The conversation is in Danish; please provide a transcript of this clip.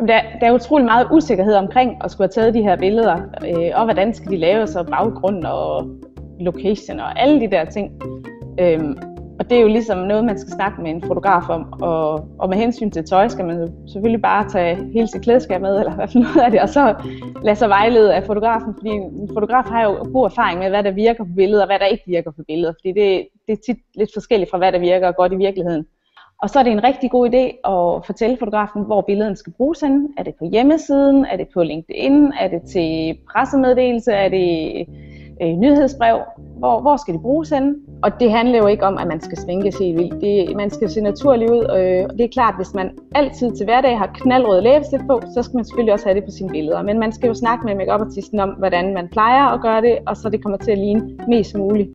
Der er utrolig meget usikkerhed omkring at skulle have taget de her billeder, og hvordan skal de laves, og baggrund og location og alle de der ting. Og det er jo ligesom noget, man skal snakke med en fotograf om, og med hensyn til tøj skal man selvfølgelig bare tage hele sit klædeskab med, eller hvad for noget af det, og så lade sig vejlede af fotografen, fordi en fotograf har jo god erfaring med, hvad der virker på billeder, og hvad der ikke virker på billeder, fordi det er tit lidt forskelligt fra, hvad der virker godt i virkeligheden. Og så er det en rigtig god idé at fortælle fotografen, hvor billederne skal bruges henne. Er det på hjemmesiden? Er det på LinkedIn? Er det til pressemeddelelse? Er det nyhedsbrev? Hvor skal de bruges henne? Og det handler jo ikke om, at man skal sminke helt vildt. Man skal se naturlig ud, og det er klart, hvis man altid til hverdag har knaldrød læbestift på, så skal man selvfølgelig også have det på sine billeder. Men man skal jo snakke med make-up-artisten om, hvordan man plejer at gøre det, og så det kommer til at ligne mest muligt.